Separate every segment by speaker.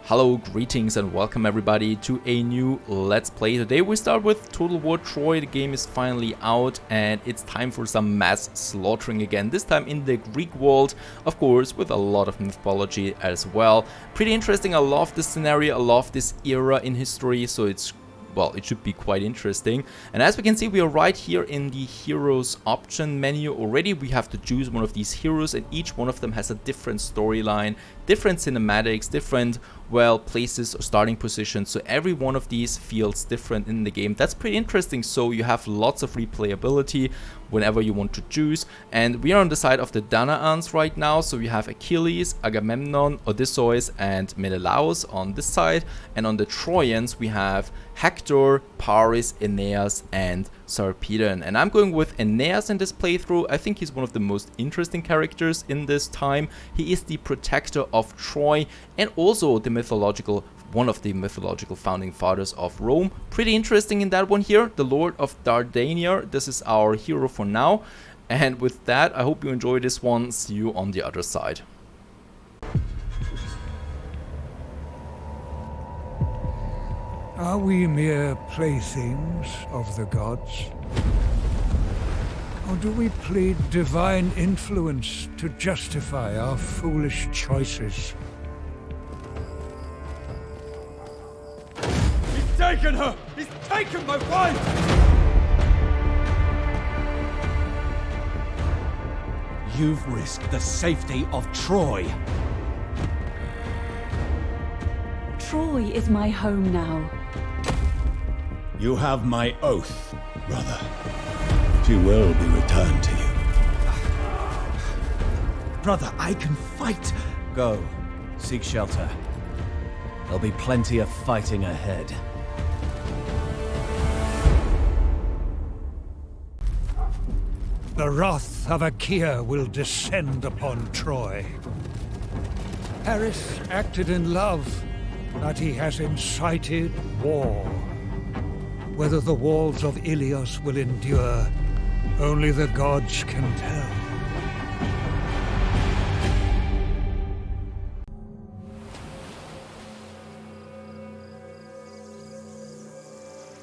Speaker 1: Hello, greetings and welcome everybody to a new Let's Play. Today we start with Total War Troy. The game is finally out and it's time for some mass slaughtering again. This time in the Greek world, of course, with a lot of mythology as well. Pretty interesting. I love this scenario. I love this era in history, so it should be quite interesting. And as we can see, we are right here in the heroes option menu already. We have to choose one of these heroes and each one of them has a different storyline, different cinematics, different, well, places or starting positions. So every one of these feels different in the game. That's pretty interesting. So you have lots of replayability whenever you want to choose. And we are on the side of the Danaans right now. So we have Achilles, Agamemnon, Odysseus and Menelaus on this side. And on the Trojans we have Hector, Paris, Aeneas and Sarpedon. And I'm going with Aeneas in this playthrough. I think he's one of the most interesting characters in this time. He is the protector of Troy and also the one of the mythological founding fathers of Rome. Pretty interesting in that one here, the Lord of Dardania. This is our hero for now. And with that, I hope you enjoy this one. See you on the other side.
Speaker 2: Are we mere playthings of the gods? Or do we plead divine influence to justify our foolish choices?
Speaker 3: He's taken her! He's taken my wife! You've risked the safety of Troy.
Speaker 4: Troy is my home now.
Speaker 5: You have my oath, brother. She will be returned to you.
Speaker 3: Brother, I can fight! Go, seek shelter. There'll be plenty of fighting ahead.
Speaker 2: The wrath of Achaea will descend upon Troy. Paris acted in love, but he has incited war. Whether the walls of Iliad will endure, only the gods can tell.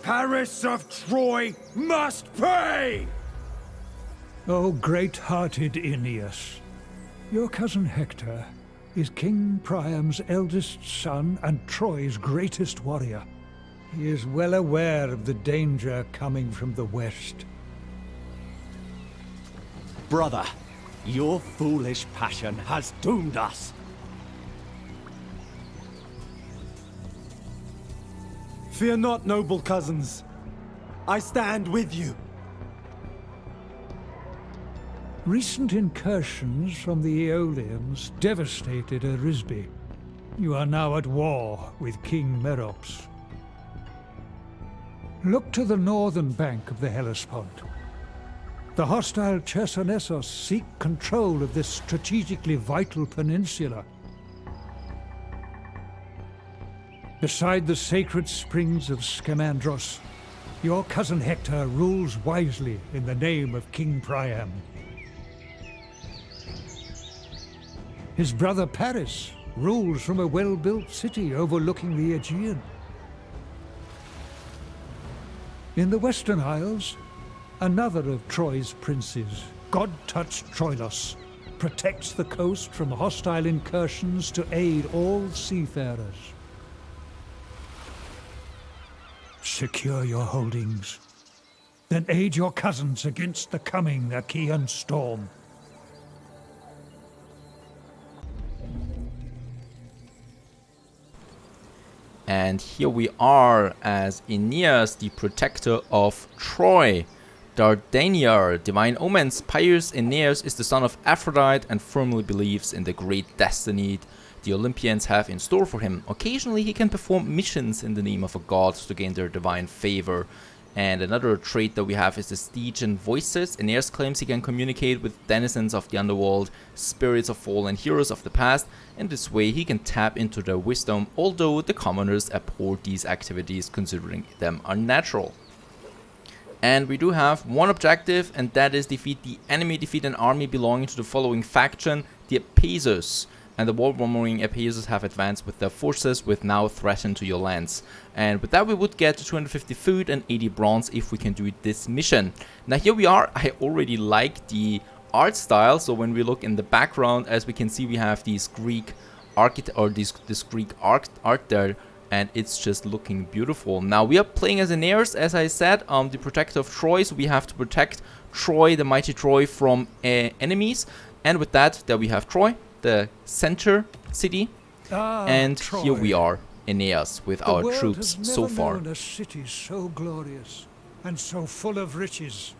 Speaker 3: Paris of Troy must pay!
Speaker 2: O great-hearted Aeneas, your cousin Hector is King Priam's eldest son and Troy's greatest warrior. He is well aware of the danger coming from the west.
Speaker 3: Brother, your foolish passion has doomed us. Fear not, noble cousins. I stand with you.
Speaker 2: Recent incursions from the Aeolians devastated Arisbe. You are now at war with King Merops. Look to the northern bank of the Hellespont. The hostile Chersonesos seek control of this strategically vital peninsula. Beside the sacred springs of Scamandros, your cousin Hector rules wisely in the name of King Priam. His brother Paris rules from a well-built city overlooking the Aegean. In the Western Isles, another of Troy's princes, god-touched Troilos, protects the coast from hostile incursions to aid all seafarers. Secure your holdings, then aid your cousins against the coming Achaean storm.
Speaker 1: And here we are as Aeneas, the protector of Troy. Dardania, divine omens. Pious Aeneas is the son of Aphrodite and firmly believes in the great destiny the Olympians have in store for him. Occasionally he can perform missions in the name of a god to gain their divine favor. And another trait that we have is the Stygian voices. Aeneas claims he can communicate with denizens of the underworld, spirits of fallen heroes of the past, and this way he can tap into their wisdom, although the commoners abhor these activities considering them unnatural. And we do have one objective, and that is defeat an army belonging to the following faction, the Apazes. and the war-warmongering Aeneas have advanced with their forces, with now threatened to your lands. And with that we would get 250 food and 80 bronze if we can do this mission. Now here we are. I already like the art style, so when we look in the background, as we can see, we have these Greek this Greek art there, and it's just looking beautiful. Now we are playing as Aeneas, as I said, the protector of Troy, so we have to protect Troy, the mighty Troy, from enemies. And with that, there we have Troy, the center city, and
Speaker 2: Troy.
Speaker 1: Here we are, Aeneas, with our
Speaker 2: The world
Speaker 1: troops
Speaker 2: has
Speaker 1: so
Speaker 2: never
Speaker 1: far.
Speaker 2: known a city so glorious and so full of riches.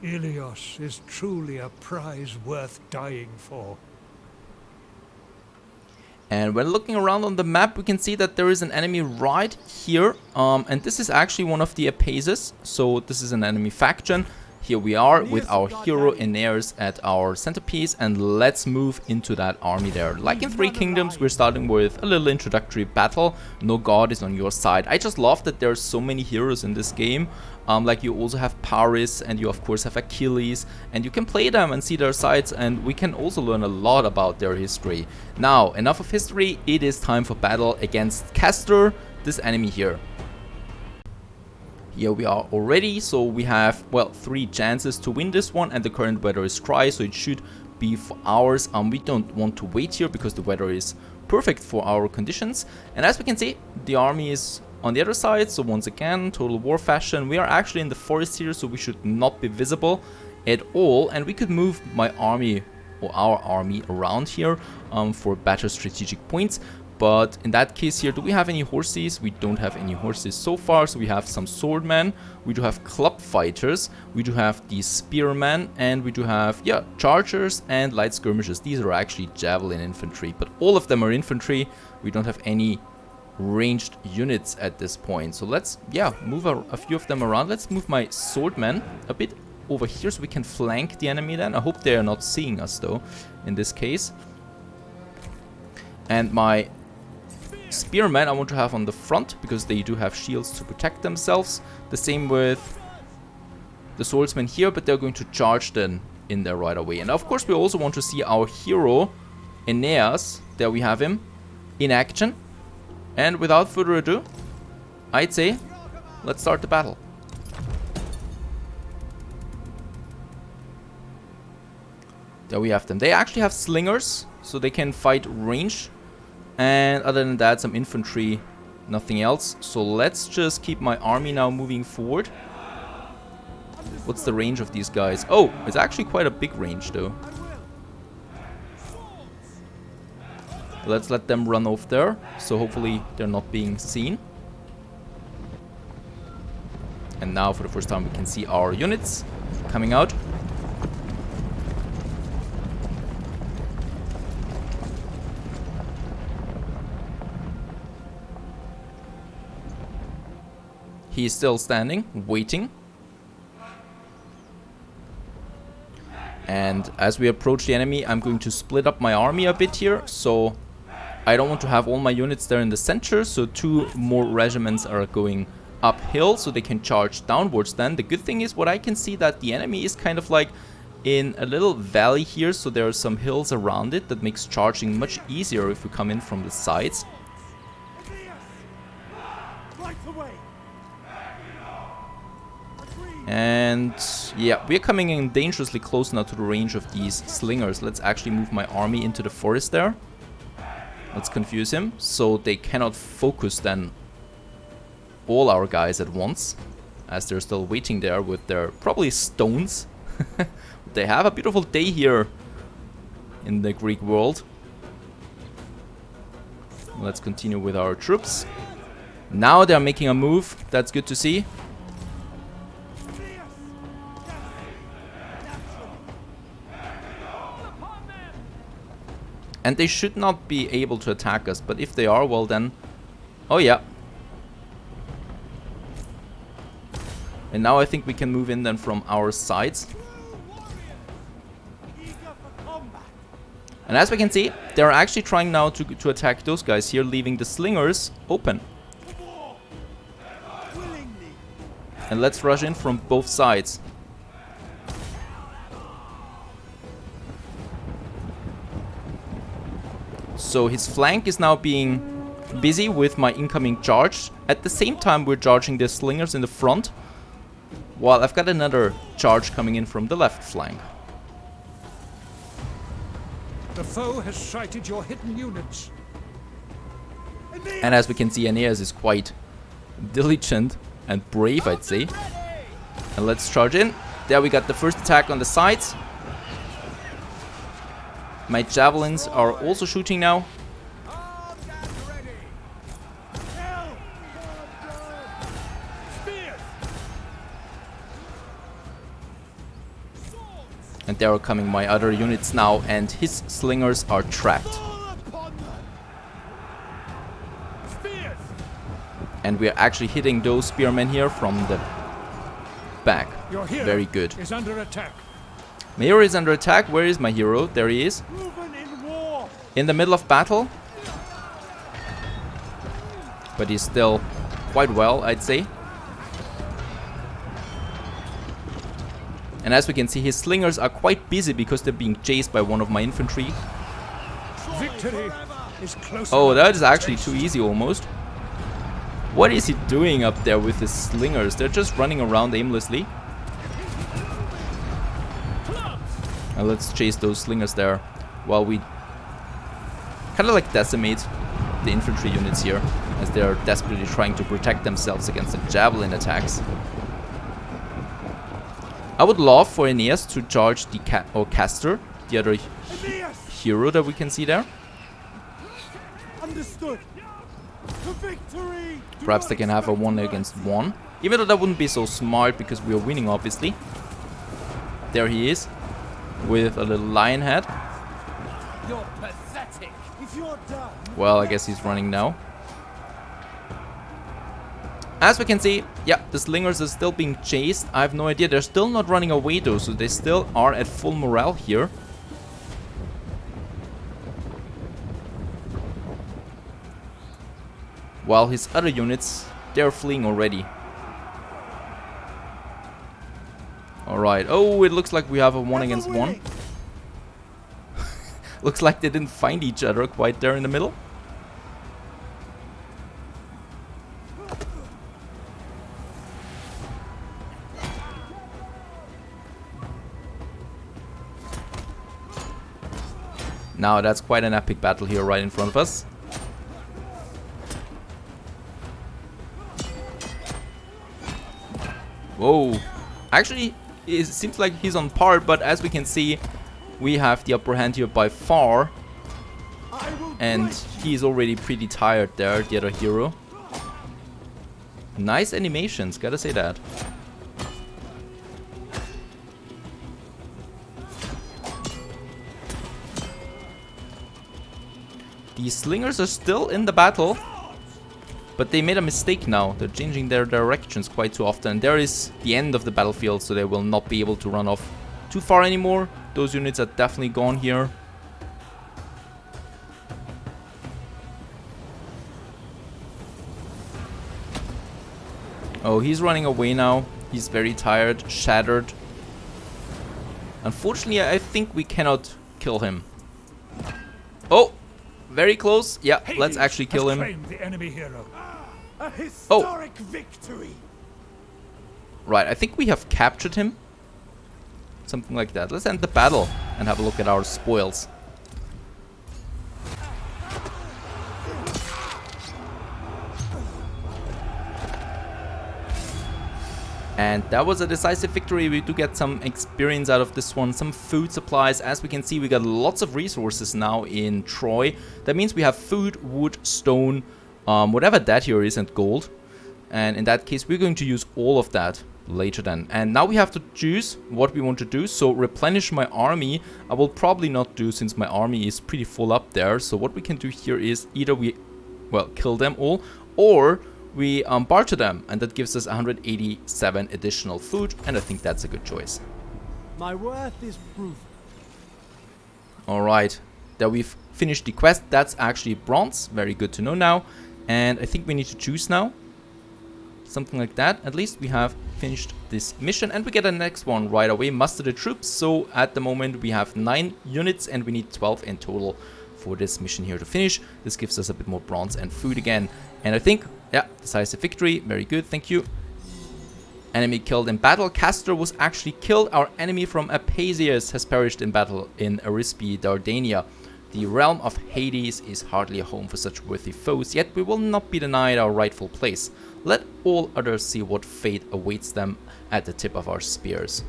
Speaker 2: Ilios is truly a prize worth dying for.
Speaker 1: And when looking around on the map, we can see that there is an enemy right here, and this is actually one of the Apaces, so this is an enemy faction. Here we are with our hero Aeneas at our centerpiece, and let's move into that army there. Like in Three Kingdoms, we're starting with a little introductory battle. No god is on your side. I just love that there's so many heroes in this game. Like you also have Paris, and you of course have Achilles, and you can play them and see their sides, and we can also learn a lot about their history. Now, enough of history, it is time for battle against Castor, this enemy here. Here we are already, so we have, well, 3 chances to win this one, and the current weather is dry, so it should be for ours. We don't want to wait here because the weather is perfect for our conditions. And as we can see, the army is on the other side, so once again, Total War fashion. We are actually in the forest here, so we should not be visible at all, and we could move my army or our army around here for better strategic points. But in that case here, do we have any horses? We don't have any horses so far, so we have some swordmen, we do have club fighters, we do have the spearmen, and we do have, yeah, chargers and light skirmishers. These are actually javelin infantry, but all of them are infantry. We don't have any ranged units at this point. So let's, yeah, move a few of them around. Let's move my swordmen a bit over here so we can flank the enemy then. I hope they are not seeing us though, in this case. And my spearmen I want to have on the front, because they do have shields to protect themselves. The same with the swordsmen here, but they're going to charge then in there right away. And of course we also want to see our hero Aeneas. There we have him in action. And without further ado, I'd say let's start the battle. There we have them. They actually have slingers, so they can fight range. And other than that, some infantry, nothing else. So let's just keep my army now moving forward. What's the range of these guys? Oh, it's actually quite a big range though. Let's let them run off there, so hopefully they're not being seen. And now for the first time we can see our units coming out. He's still standing, waiting. And as we approach the enemy, I'm going to split up my army a bit here. So I don't want to have all my units there in the center. So 2 more regiments are going uphill, so they can charge downwards then. The good thing is, what I can see, that the enemy is kind of like in a little valley here. So there are some hills around it that makes charging much easier if we come in from the sides. And yeah, we're coming in dangerously close now to the range of these slingers. Let's actually move my army into the forest there. Let's confuse him, so they cannot focus then all our guys at once, as they're still waiting there with their probably stones. They have a beautiful day here in the Greek world. Let's continue with our troops. Now they're making a move. That's good to see. And they should not be able to attack us, but if they are, well then... Oh yeah. And now I think we can move in then from our sides. And as we can see, they're actually trying now to attack those guys here, leaving the slingers open. And let's rush in from both sides. So his flank is now being busy with my incoming charge. At the same time, we're charging the slingers in the front, while I've got another charge coming in from the left flank.
Speaker 2: The foe has sighted your hidden units.
Speaker 1: And as we can see, Aeneas is quite diligent and brave, I'd say. And let's charge in. There we got the first attack on the sides. My javelins are also shooting now. And there are coming my other units now, and his slingers are trapped. And we are actually hitting those spearmen here from the back. Very good.
Speaker 2: Is under attack.
Speaker 1: My hero is under attack. Where is my hero? There he is. In the middle of battle. But he's still quite well, I'd say. And as we can see, his slingers are quite busy because they're being chased by one of my infantry.
Speaker 2: Victory is close.
Speaker 1: Oh, that is actually too easy almost. What is he doing up there with his slingers? They're just running around aimlessly. And let's chase those slingers there while we kind of like decimate the infantry units here, as they're desperately trying to protect themselves against the javelin attacks. I would love for Aeneas to charge the Castor, the other hero that we can see there.
Speaker 6: Understood. To victory.
Speaker 1: Perhaps they can have a 1 against 1. Even though that wouldn't be so smart because we are winning, obviously. There he is, with a little lion head.
Speaker 6: You're pathetic. If you're done.
Speaker 1: Well, I guess he's running now. As we can see, yeah, the slingers are still being chased. I have no idea. They're still not running away though, so they still are at full morale here. While his other units, they're fleeing already. Alright. Oh, it looks like we have a 1 against 1. Looks like they didn't find each other quite there in the middle. Now that's quite an epic battle here right in front of us. Whoa. Actually, it seems like he's on par, but as we can see, we have the upper hand here by far. And he's already pretty tired there, the other hero. Nice animations, gotta say that. The slingers are still in the battle, but they made a mistake now. They're changing their directions quite too often. There is the end of the battlefield, so they will not be able to run off too far anymore. Those units are definitely gone here. Oh, he's running away now. He's very tired, shattered. Unfortunately, I think we cannot kill him. Oh! Very close. Yeah, let's actually kill him.
Speaker 2: The enemy hero.
Speaker 6: A historic victory.
Speaker 1: Right, I think we have captured him. Something like that. Let's end the battle and have a look at our spoils. And that was a decisive victory. We do get some experience out of this one, some food supplies. As we can see, we got lots of resources now in Troy. That means we have food, wood, stone, whatever that here is, and gold. And in that case, we're going to use all of that later then. And now we have to choose what we want to do. So replenish my army, I will probably not do since my army is pretty full up there. So what we can do here is either we, well, kill them all, or we barter them, and that gives us 187 additional food, and I think that's a good choice.
Speaker 6: My worth is proven.
Speaker 1: Alright, there we've finished the quest. That's actually bronze, very good to know now. And I think we need to choose now. Something like that. At least we have finished this mission, and we get the next one right away. Muster the troops. So at the moment we have 9 units and we need 12 in total for this mission here to finish. This gives us a bit more bronze and food again. And I think, yeah, decisive victory. Very good, thank you. Enemy killed in battle. Castor was actually killed. Our enemy from Aphrodite has perished in battle in Arispe, Dardania. The realm of Hades is hardly a home for such worthy foes, yet we will not be denied our rightful place. Let all others see what fate awaits them at the tip of our spears.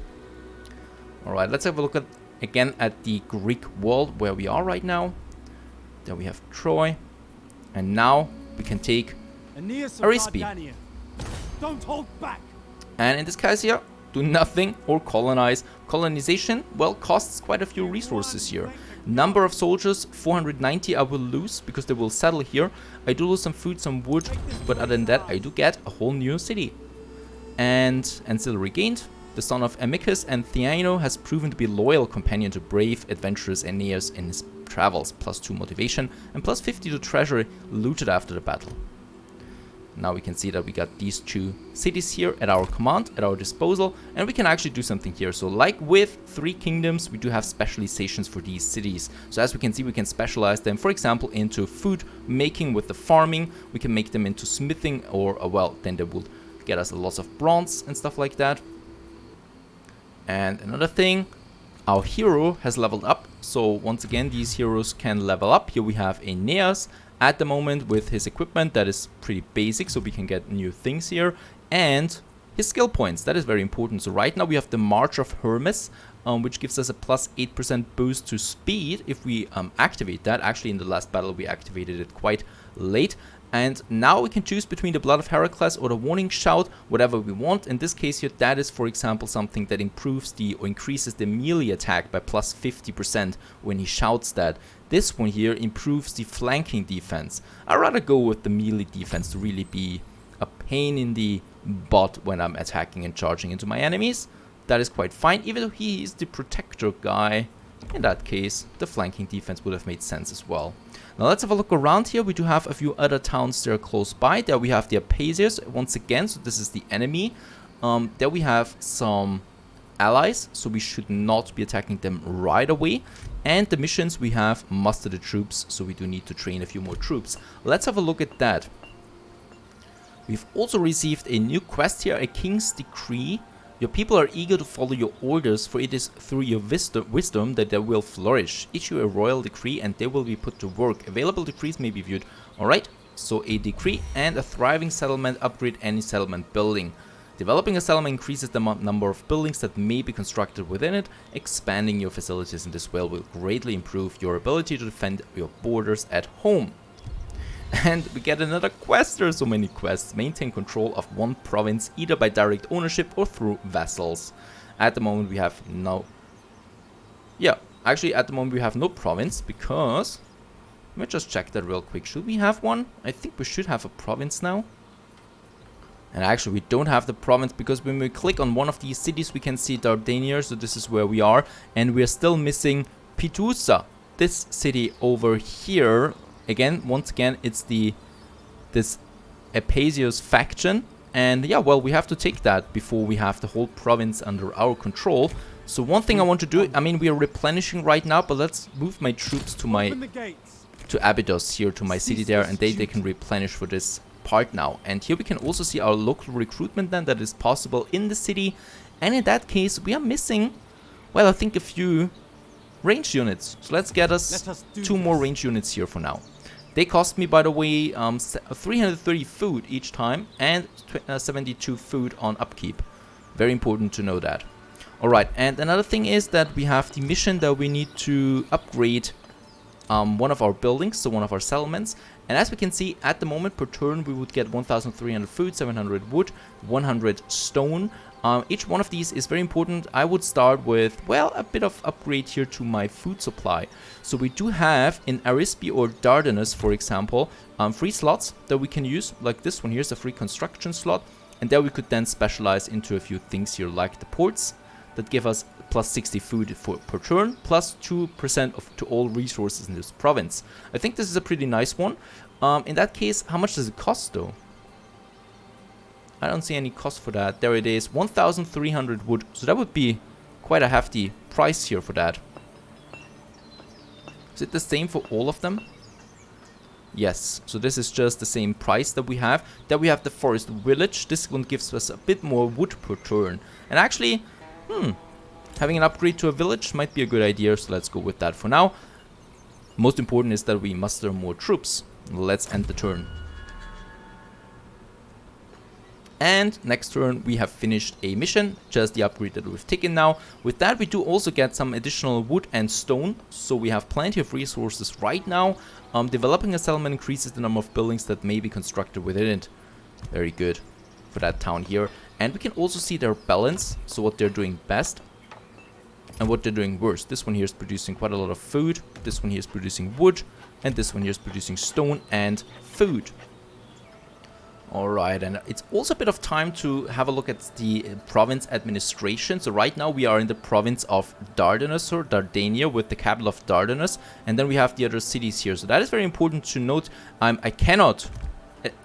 Speaker 1: Alright, let's have a look again at the Greek world where we are right now. There we have Troy. And now we can take
Speaker 6: Aeneas of
Speaker 1: Arispe.
Speaker 6: Dardania. Don't hold back.
Speaker 1: And in this case here, do nothing or colonize. Colonization, well, costs quite a few resources here. Number of soldiers, 490 I will lose because they will settle here. I do lose some food, some wood, but other than that I do get a whole new city. And still regained. The son of Amycus and Theano has proven to be a loyal companion to brave, adventurous Aeneas in his travels. +2 motivation and +50 to treasure looted after the battle. Now we can see that we got these 2 cities here at our command, at our disposal, and we can actually do something here. So like with 3 kingdoms, we do have specializations for these cities. So as we can see, we can specialize them, for example, into food making with the farming. We can make them into smithing, or well, then they will get us lots of bronze and stuff like that. And another thing, our hero has leveled up. So once again, these heroes can level up. Here we have Aeneas at the moment with his equipment that is pretty basic, so we can get new things here. And his skill points, that is very important. So right now we have the March of Hermes, which gives us a +8% boost to speed if we activate that. Actually in the last battle we activated it quite late. And now we can choose between the Blood of Heracles or the Warning Shout, whatever we want. In this case here, that is for example something that improves or increases the melee attack by +50% when he shouts that. This one here improves the flanking defense. I'd rather go with the melee defense to really be a pain in the butt when I'm attacking and charging into my enemies. That is quite fine, even though he is the protector guy. In that case, the flanking defense would have made sense as well. Now let's have a look around here. We do have a few other towns there close by. There we have the Aphasias once again, so this is the enemy. There we have some allies, so we should not be attacking them right away. And the missions, we have muster the troops, so we do need to train a few more troops. Let's have a look at that. We've also received a new quest here, a king's decree. Your people are eager to follow your orders, for it is through your wisdom that they will flourish. Issue a royal decree and they will be put to work. Available decrees may be viewed. Alright, so a decree and a thriving settlement upgrade any settlement building. Developing a settlement increases the number of buildings that may be constructed within it. Expanding your facilities in this way will greatly improve your ability to defend your borders at home. And we get another quest. There are so many quests. Maintain control of one province either by direct ownership or through vassals. At the moment we have no... Yeah, actually at the moment we have no province because... Let me just check that real quick. Should we have one? I think we should have a province now. And actually we don't have the province because when we click on one of these cities we can see Dardania, so this is where we are. And we are still missing Pitusa, this city over here. Again, once again, it's this Aphasios faction. And yeah, well, we have to take that before we have the whole province under our control. So one thing I want to do, I mean, we are replenishing right now, but let's move my troops to Abydos here, to my city there, and they can replenish for this part now. And here we can also see our local recruitment then that is possible in the city. And in that case, we are missing, well, I think a few range units. So let's get us 2 more range units here for now. They cost me, by the way, 330 food each time and 72 food on upkeep. Very important to know that. Alright, and another thing is that we have the mission that we need to upgrade one of our buildings, so one of our settlements. And as we can see, at the moment per turn we would get 1,300 food, 700 wood, 100 stone. Each one of these is very important. I would start with, well, a bit of upgrade here to my food supply. So we do have in Arispe or Dardanus, for example, free slots that we can use, like this one. Here's a free construction slot. And there we could then specialize into a few things here, like the ports that give us plus 60 food per turn, plus 2% to all resources in this province. I think this is a pretty nice one. In that case, how much does it cost though? I don't see any cost for that. There it is, 1,300 wood. So that would be quite a hefty price here for that. Is it the same for all of them? Yes, so this is just the same price that we have. Then we have the forest village. This one gives us a bit more wood per turn. And actually, having an upgrade to a village might be a good idea, so let's go with that for now. Most important is that we muster more troops. Let's end the turn. And next turn we have finished a mission, just the upgrade that we've taken now. With that we do also get some additional wood and stone, so we have plenty of resources right now. Developing a settlement increases the number of buildings that may be constructed within it. Very good for that town here. And we can also see their balance, so what they're doing best and what they're doing worst. This one here is producing quite a lot of food, this one here is producing wood, and this one here is producing stone and food. Alright, and it's also a bit of time to have a look at the province administration. So right now we are in the province of Dardanus or Dardania with the capital of Dardanus. And then we have the other cities here. So that is very important to note. I cannot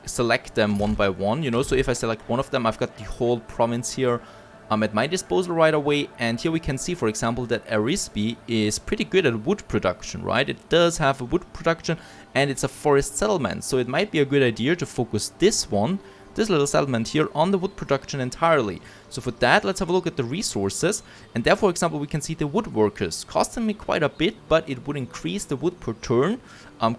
Speaker 1: select them one by one, you know. So if I select one of them, I've got the whole province here at my disposal right away. And here we can see, for example, that Arisbi is pretty good at wood production, right? It does have a wood production and it's a forest settlement. So it might be a good idea to focus this little settlement here on the wood production entirely. So for that, let's have a look at the resources. And there, for example, we can see the woodworkers costing me quite a bit, but it would increase the wood per turn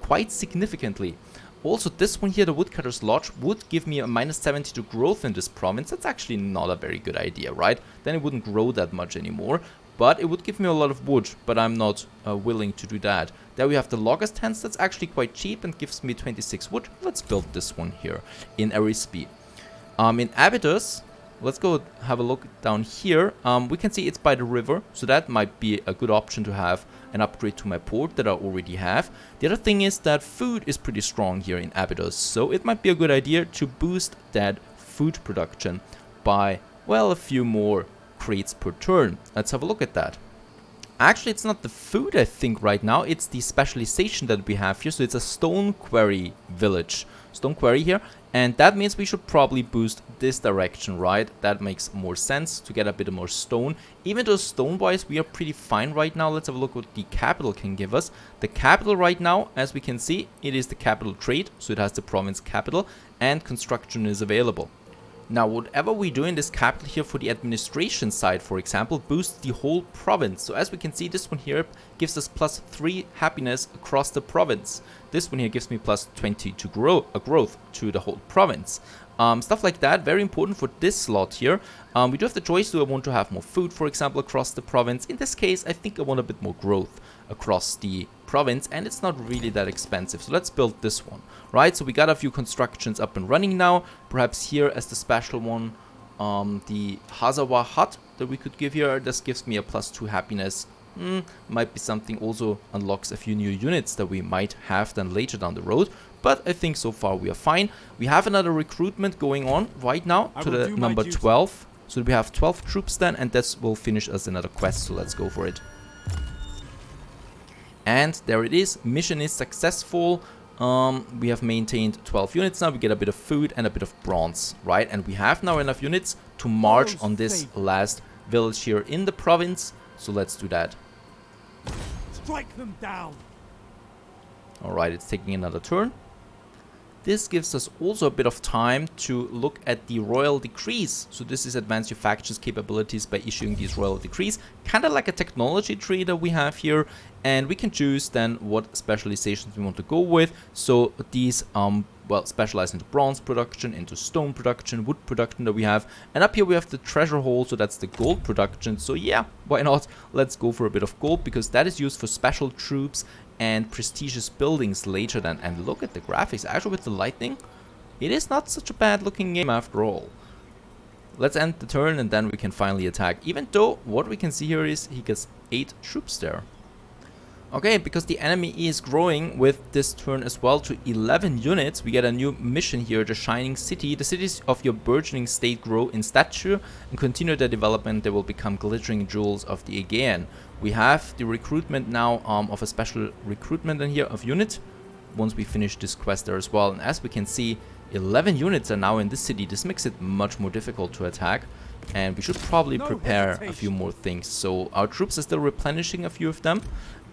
Speaker 1: quite significantly. Also, this one here, the Woodcutter's Lodge, would give me a -70 to growth in this province. That's actually not a very good idea, right? Then it wouldn't grow that much anymore. But it would give me a lot of wood, but I'm not willing to do that. There we have the Logger's Tents. That's actually quite cheap and gives me 26 wood. Let's build this one here in Arisbi. In Abydos, let's go have a look down here. We can see it's by the river, so that might be a good option to have an upgrade to my port that I already have. The other thing is that food is pretty strong here in Abydos, so it might be a good idea to boost that food production by, well, a few more crates per turn. Let's have a look at that. Actually, it's not the food, I think, right now. It's the specialization that we have here. So it's a stone quarry village. Stone quarry here. And that means we should probably boost this direction, right? That makes more sense to get a bit more stone. Even though stone-wise, we are pretty fine right now. Let's have a look what the capital can give us. The capital right now, as we can see, it is the capital trade. So it has the province capital and construction is available. Now, whatever we do in this capital here for the administration side, for example, boosts the whole province. So as we can see, this one here gives us +3 happiness across the province. This one here gives me +20 to growth to the whole province. Stuff like that, very important for this slot here. We do have the choice, do I want to have more food, for example, across the province? In this case, I think I want a bit more growth across the province, and it's not really that expensive. So let's build this one, right? So we got a few constructions up and running now. Perhaps here as the special one, the Hazawa hut that we could give here. This gives me a +2 happiness. Might be something, also unlocks a few new units that we might have then later down the road. But I think so far we are fine. We have another recruitment going on right now to the number 12. So we have 12 troops then, and this will finish as another quest. So let's go for it. And there it is. Mission is successful. We have maintained 12 units now. We get a bit of food and a bit of bronze, right? And we have now enough units to march on this last village here in the province. So let's do that.
Speaker 6: Strike them down.
Speaker 1: Alright, it's taking another turn. This gives us also a bit of time to look at the royal decrees. So this is advance your factions capabilities by issuing these royal decrees. Kind of like a technology tree that we have here. And we can choose then what specializations we want to go with. So these, well, specialize into bronze production, into stone production, wood production that we have. And up here we have the treasure hole, so that's the gold production. So yeah, why not? Let's go for a bit of gold, because that is used for special troops and prestigious buildings later then. And look at the graphics, actually with the lightning, it is not such a bad looking game after all. Let's end the turn and then we can finally attack, even though what we can see here is he gets 8 troops there. Okay, because the enemy is growing with this turn as well to 11 units, we get a new mission here, the Shining City. The cities of your burgeoning state grow in stature and continue their development. They will become glittering jewels of the Aegean. We have the recruitment now of a special recruitment in here of unit once we finish this quest there as well. And as we can see, 11 units are now in this city. This makes it much more difficult to attack. And we should probably prepare a few more things. So our troops are still replenishing a few of them.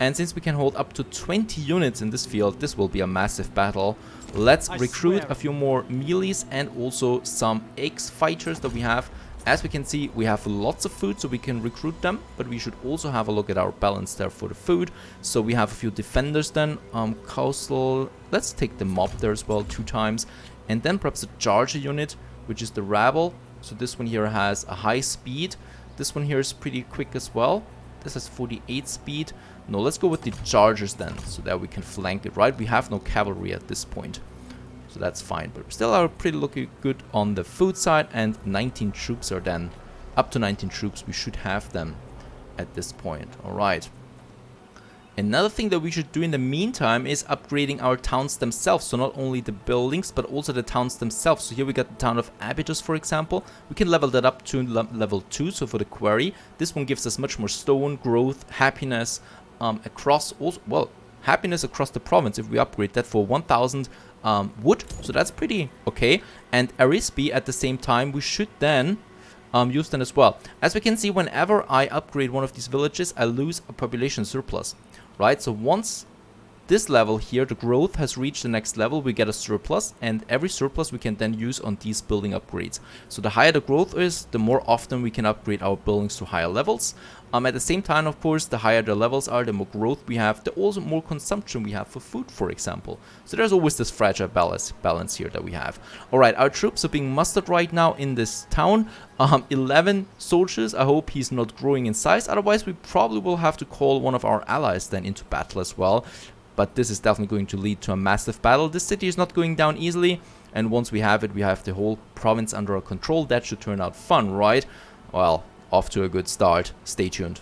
Speaker 1: And since we can hold up to 20 units in this field, this will be a massive battle. Let's recruit a few more melees and also some X-fighters that we have. As we can see, we have lots of food, so we can recruit them. But we should also have a look at our balance there for the food. So we have a few defenders then. Coastal, let's take the mob there as well 2 times. And then perhaps a charger unit, which is the rabble. So this one here has a high speed. This one here is pretty quick as well. This has 48 speed. No, let's go with the chargers then, so that we can flank it, right? We have no cavalry at this point, so that's fine. But we still are pretty looking good on the food side, and 19 troops are then, up to 19 troops, we should have them at this point. All right. Another thing that we should do in the meantime is upgrading our towns themselves. So not only the buildings, but also the towns themselves. So here we got the town of Abydos, for example. We can level that up to level 2. So for the quarry, this one gives us much more stone, growth, happiness across, also, well, happiness across the province if we upgrade that for 1000 wood. So that's pretty okay. And Arisbe at the same time, we should then use them as well. As we can see, whenever I upgrade one of these villages, I lose a population surplus. Right, so once this level here, the growth has reached the next level, we get a surplus, and every surplus we can then use on these building upgrades. So the higher the growth is, the more often we can upgrade our buildings to higher levels. At the same time, of course, the higher the levels are, the more growth we have, the also more consumption we have for food, for example. So there's always this fragile balance here that we have. Alright, our troops are being mustered right now in this town. 11 soldiers. I hope he's not growing in size, otherwise we probably will have to call one of our allies then into battle as well. But this is definitely going to lead to a massive battle. This city is not going down easily, and once we have it, we have the whole province under our control. That should turn out fun, right? Well, off to a good start. Stay tuned.